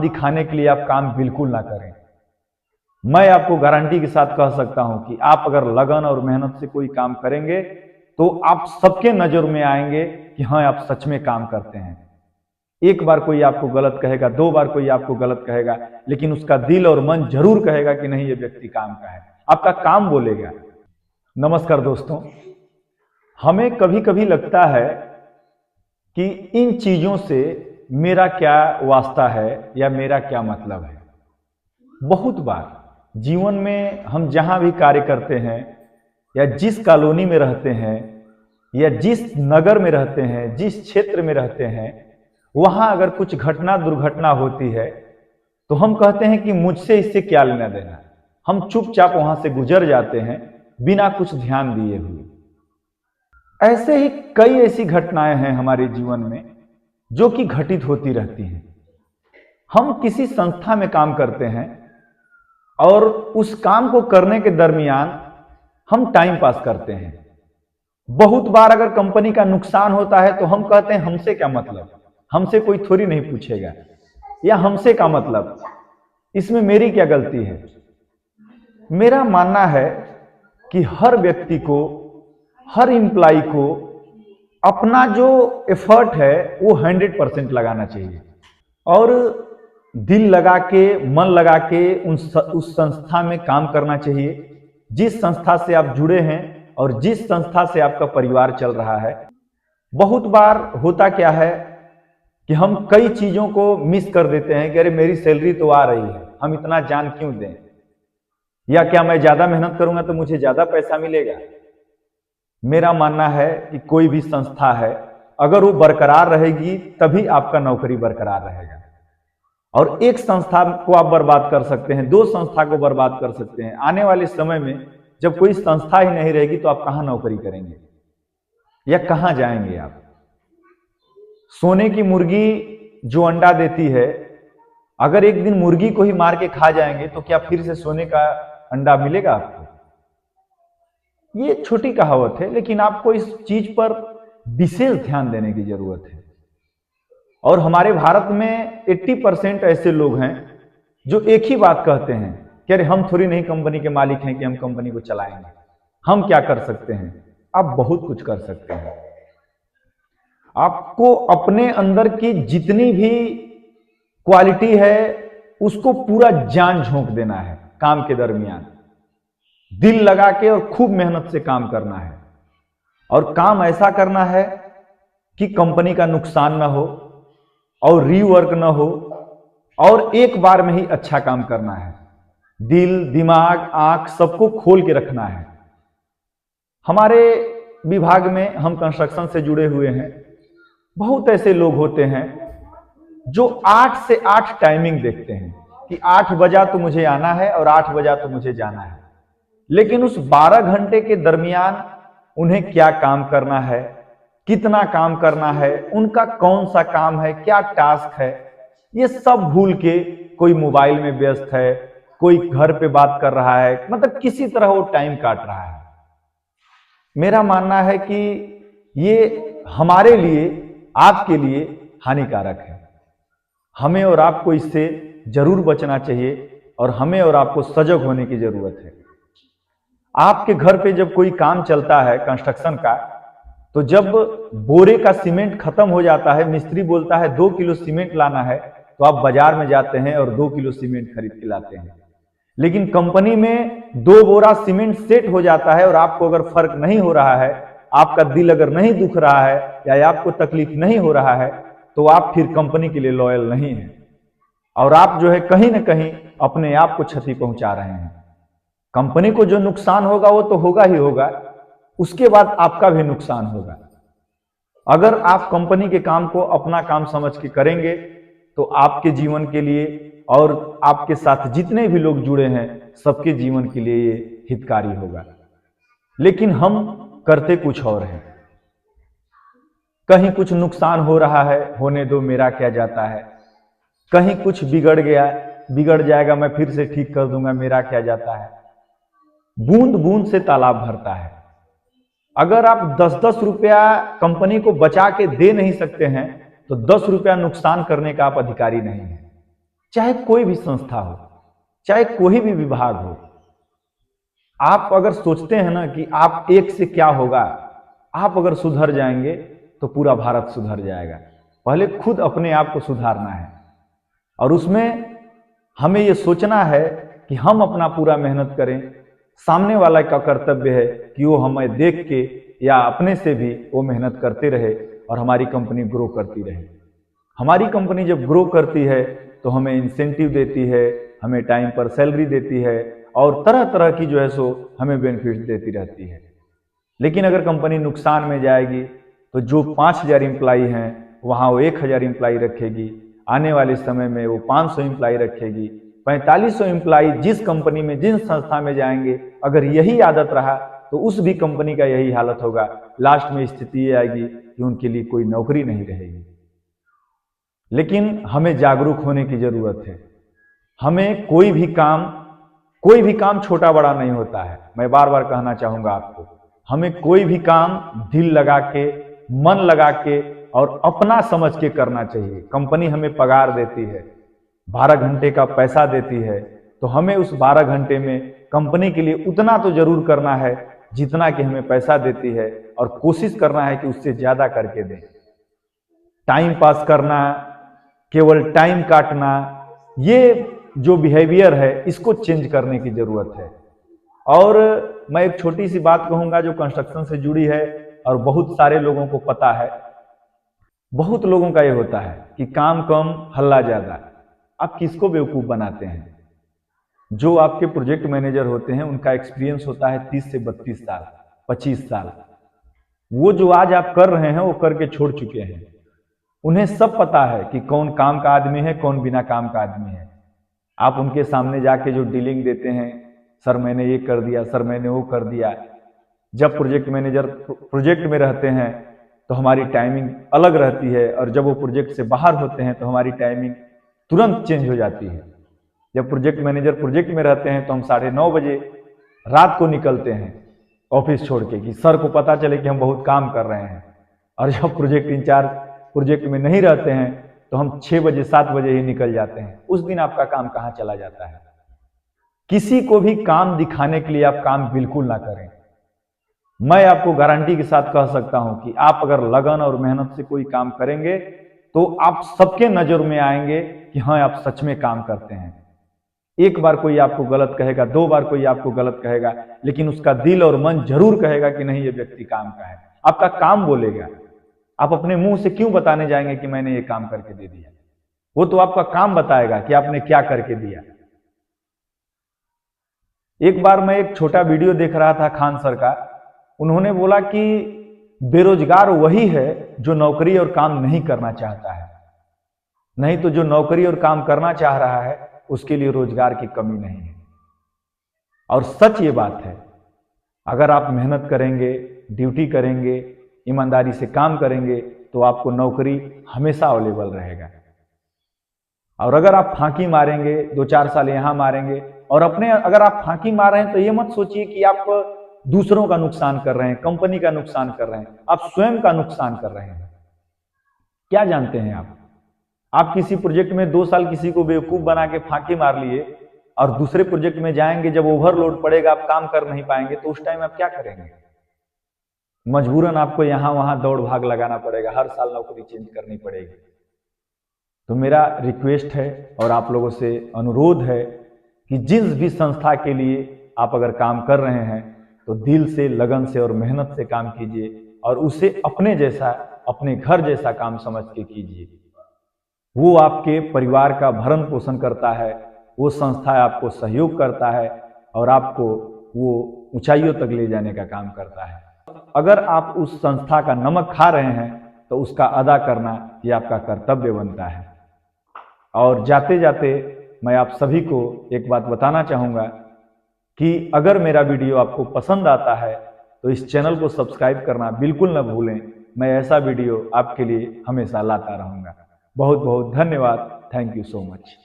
दिखाने के लिए आप काम बिल्कुल ना करें। मैं आपको गारंटी के साथ कह सकता हूं कि आप अगर लगन और मेहनत से कोई काम करेंगे तो आप सबके नजर में आएंगे कि हाँ, आप सच में काम करते हैं। एक बार कोई आपको गलत कहेगा, दो बार कोई आपको गलत कहेगा, लेकिन उसका दिल और मन जरूर कहेगा कि नहीं, ये व्यक्ति काम का है, आपका काम बोलेगा। नमस्कार दोस्तों, हमें कभी कभी लगता है कि इन चीजों से मेरा क्या वास्ता है या मेरा क्या मतलब है। बहुत बार जीवन में हम जहां भी कार्य करते हैं या जिस कॉलोनी में रहते हैं या जिस नगर में रहते हैं, जिस क्षेत्र में रहते हैं, वहां अगर कुछ घटना दुर्घटना होती है तो हम कहते हैं कि मुझसे इससे क्या लेना देना। हम चुपचाप वहां से गुजर जाते हैं बिना कुछ ध्यान दिए हुए। ऐसे ही कई ऐसी घटनाएं हैं हमारे जीवन में जो कि घटित होती रहती हैं। हम किसी संस्था में काम करते हैं और उस काम को करने के दरमियान हम टाइम पास करते हैं। बहुत बार अगर कंपनी का नुकसान होता है तो हम कहते हैं हमसे क्या मतलब, हमसे कोई थोड़ी नहीं पूछेगा, या हमसे क्या मतलब, इसमें मेरी क्या गलती है। मेरा मानना है कि हर व्यक्ति को, हर एम्प्लॉय को अपना जो एफर्ट है वो 100% लगाना चाहिए और दिल लगा के, मन लगा के उस संस्था में काम करना चाहिए जिस संस्था से आप जुड़े हैं और जिस संस्था से आपका परिवार चल रहा है। बहुत बार होता क्या है कि हम कई चीजों को मिस कर देते हैं कि अरे मेरी सैलरी तो आ रही है, हम इतना जान क्यों दें, या क्या मैं ज्यादा मेहनत करूंगा तो मुझे ज्यादा पैसा मिलेगा। मेरा मानना है कि कोई भी संस्था है, अगर वो बरकरार रहेगी तभी आपका नौकरी बरकरार रहेगा। और एक संस्था को आप बर्बाद कर सकते हैं, दो संस्था को बर्बाद कर सकते हैं। आने वाले समय में जब कोई संस्था ही नहीं रहेगी तो आप कहां नौकरी करेंगे या कहां जाएंगे आप। सोने की मुर्गी जो अंडा देती है, अगर एक दिन मुर्गी को ही मार के खा जाएंगे तो क्या फिर से सोने का अंडा मिलेगा आपको? ये छोटी कहावत है, लेकिन आपको इस चीज पर विशेष ध्यान देने की जरूरत है। और हमारे भारत में 80% ऐसे लोग हैं जो एक ही बात कहते हैं कि अरे हम थोड़ी नहीं कंपनी के मालिक हैं कि हम कंपनी को चलाएंगे, हम क्या कर सकते हैं। आप बहुत कुछ कर सकते हैं। आपको अपने अंदर की जितनी भी क्वालिटी है उसको पूरा जान झोंक देना है। काम के दरमियान दिल लगा के और खूब मेहनत से काम करना है, और काम ऐसा करना है कि कंपनी का नुकसान ना हो और रीवर्क ना हो, और एक बार में ही अच्छा काम करना है। दिल, दिमाग, आंख सबको खोल के रखना है। हमारे विभाग में हम कंस्ट्रक्शन से जुड़े हुए हैं। बहुत ऐसे लोग होते हैं जो 8 से 8 टाइमिंग देखते हैं कि 8 बजा तो मुझे आना है और 8 बजा तो मुझे जाना है, लेकिन उस 12 घंटे के दरमियान उन्हें क्या काम करना है, कितना काम करना है, उनका कौन सा काम है, क्या टास्क है, ये सब भूल के कोई मोबाइल में व्यस्त है, कोई घर पे बात कर रहा है, मतलब किसी तरह वो टाइम काट रहा है। मेरा मानना है कि ये हमारे लिए, आपके लिए हानिकारक है। हमें और आपको इससे जरूर बचना चाहिए और हमें और आपको सजग होने की जरूरत है। आपके घर पे जब कोई काम चलता है कंस्ट्रक्शन का, तो जब बोरे का सीमेंट खत्म हो जाता है, मिस्त्री बोलता है 2 किलो सीमेंट लाना है, तो आप बाजार में जाते हैं और 2 किलो सीमेंट खरीद के लाते हैं। लेकिन कंपनी में 2 बोरा सीमेंट सेट हो जाता है और आपको अगर फर्क नहीं हो रहा है, आपका दिल अगर नहीं दुख रहा है या आपको तकलीफ नहीं हो रहा है, तो आप फिर कंपनी के लिए लॉयल नहीं है और आप जो है कहीं ना कहीं अपने आप को क्षति पहुंचा रहे हैं। कंपनी को जो नुकसान होगा वो तो होगा ही होगा, उसके बाद आपका भी नुकसान होगा। अगर आप कंपनी के काम को अपना काम समझ के करेंगे तो आपके जीवन के लिए और आपके साथ जितने भी लोग जुड़े हैं सबके जीवन के लिए ये हितकारी होगा। लेकिन हम करते कुछ और हैं। कहीं कुछ नुकसान हो रहा है, होने दो, मेरा क्या जाता है। कहीं कुछ बिगड़ गया, बिगड़ जाएगा, मैं फिर से ठीक कर दूंगा, मेरा क्या जाता है। बूंद बूंद से तालाब भरता है। अगर आप 10-10 रुपया कंपनी को बचा के दे नहीं सकते हैं तो 10 रुपया नुकसान करने का आप अधिकारी नहीं है। चाहे कोई भी संस्था हो, चाहे कोई भी विभाग हो, आप अगर सोचते हैं ना कि आप एक से क्या होगा, आप अगर सुधर जाएंगे तो पूरा भारत सुधर जाएगा। पहले खुद अपने आप को सुधारना है और उसमें हमें यह सोचना है कि हम अपना पूरा मेहनत करें। सामने वाला का कर्तव्य है कि वो हमें देख के या अपने से भी वो मेहनत करते रहे और हमारी कंपनी ग्रो करती रहे। हमारी कंपनी जब ग्रो करती है तो हमें इंसेंटिव देती है, हमें टाइम पर सैलरी देती है और तरह तरह की जो है सो हमें बेनिफिट देती रहती है। लेकिन अगर कंपनी नुकसान में जाएगी तो जो 5000 एम्प्लाई हैं वहाँ वो 1000 एम्प्लाई रखेगी, आने वाले समय में वो 500 एम्प्लाई रखेगी, 4500 एम्प्लाई जिस कंपनी में जिस संस्था में जाएंगे, अगर यही आदत रहा तो उस भी कंपनी का यही हालत होगा। लास्ट में स्थिति ये आएगी कि उनके लिए कोई नौकरी नहीं रहेगी। लेकिन हमें जागरूक होने की जरूरत है। हमें कोई भी काम छोटा बड़ा नहीं होता है। मैं बार बार कहना चाहूंगा आपको, हमें कोई भी काम दिल लगा के, मन लगा के और अपना समझ के करना चाहिए। कंपनी हमें पगार देती है, 12 घंटे का पैसा देती है, तो हमें उस 12 घंटे में कंपनी के लिए उतना तो जरूर करना है जितना कि हमें पैसा देती है, और कोशिश करना है कि उससे ज्यादा करके दें। टाइम पास करना, केवल टाइम काटना, ये जो बिहेवियर है इसको चेंज करने की जरूरत है। और मैं एक छोटी सी बात कहूंगा जो कंस्ट्रक्शन से जुड़ी है और बहुत सारे लोगों को पता है। बहुत लोगों का ये होता है कि काम कम हल्ला ज्यादा। आप किसको बेवकूफ बनाते हैं? जो आपके प्रोजेक्ट मैनेजर होते हैं उनका एक्सपीरियंस होता है 30 से 32 साल, 25 साल। वो जो आज आप कर रहे हैं वो करके छोड़ चुके हैं। उन्हें सब पता है कि कौन काम का आदमी है, कौन बिना काम का आदमी है। आप उनके सामने जाके जो डीलिंग देते हैं, सर मैंने ये कर दिया, सर मैंने वो कर दिया। जब प्रोजेक्ट मैनेजर प्रोजेक्ट में रहते हैं तो हमारी टाइमिंग अलग रहती है, और जब वो प्रोजेक्ट से बाहर होते हैं तो हमारी टाइमिंग तुरंत चेंज हो जाती है। जब प्रोजेक्ट मैनेजर प्रोजेक्ट में रहते हैं तो हम 9:30 बजे रात को निकलते हैं ऑफिस छोड़ के कि सर को पता चले कि हम बहुत काम कर रहे हैं। और जब प्रोजेक्ट इंचार्ज प्रोजेक्ट में नहीं रहते हैं तो हम 6 बजे 7 बजे ही निकल जाते हैं। उस दिन आपका काम कहाँ चला जाता है? किसी को भी काम दिखाने के लिए आप काम बिल्कुल ना करें। मैं आपको गारंटी के साथ कह सकता हूं कि आप अगर लगन और मेहनत से कोई काम करेंगे तो आप सबके नजर में आएंगे कि हाँ आप सच में काम करते हैं। एक बार कोई आपको गलत कहेगा, 2 बार कोई आपको गलत कहेगा, लेकिन उसका दिल और मन जरूर कहेगा कि नहीं ये व्यक्ति काम का है। आपका काम बोलेगा। आप अपने मुंह से क्यों बताने जाएंगे कि मैंने ये काम करके दे दिया? वो तो आपका काम बताएगा कि आपने क्या करके दिया। एक बार मैं एक छोटा वीडियो देख रहा था खान सर का। उन्होंने बोला कि बेरोजगार वही है जो नौकरी और काम नहीं करना चाहता है, नहीं तो जो नौकरी और काम करना चाह रहा है उसके लिए रोजगार की कमी नहीं है। और सच ये बात है, अगर आप मेहनत करेंगे, ड्यूटी करेंगे, ईमानदारी से काम करेंगे तो आपको नौकरी हमेशा अवेलेबल रहेगा। और अगर आप फांकी मारेंगे, 2-4 साल यहां मारेंगे, और अगर आप फांकी मार रहे हैं तो ये मत सोचिए कि आप दूसरों का नुकसान कर रहे हैं, कंपनी का नुकसान कर रहे हैं, आप स्वयं का नुकसान कर रहे हैं। क्या जानते हैं आप किसी प्रोजेक्ट में 2 साल किसी को बेवकूफ बना के फांकी मार लिए और दूसरे प्रोजेक्ट में जाएंगे, जब ओवरलोड पड़ेगा, आप काम कर नहीं पाएंगे, तो उस टाइम आप क्या करेंगे? मजबूरन आपको यहां वहां दौड़ भाग लगाना पड़ेगा, हर साल नौकरी चेंज करनी पड़ेगी। तो मेरा रिक्वेस्ट है और आप लोगों से अनुरोध है कि जिस भी संस्था के लिए आप अगर काम कर रहे हैं तो दिल से, लगन से और मेहनत से काम कीजिए, और उसे अपने जैसा, अपने घर जैसा काम समझ के कीजिए। वो आपके परिवार का भरण पोषण करता है, वो संस्था आपको सहयोग करता है और आपको वो ऊंचाइयों तक ले जाने का काम करता है। अगर आप उस संस्था का नमक खा रहे हैं तो उसका अदा करना ये आपका कर्तव्य बनता है। और जाते जाते मैं आप सभी को एक बात बताना चाहूंगा कि अगर मेरा वीडियो आपको पसंद आता है तो इस चैनल को सब्सक्राइब करना बिल्कुल न भूलें। मैं ऐसा वीडियो आपके लिए हमेशा लाता रहूंगा। बहुत बहुत धन्यवाद। Thank you so much.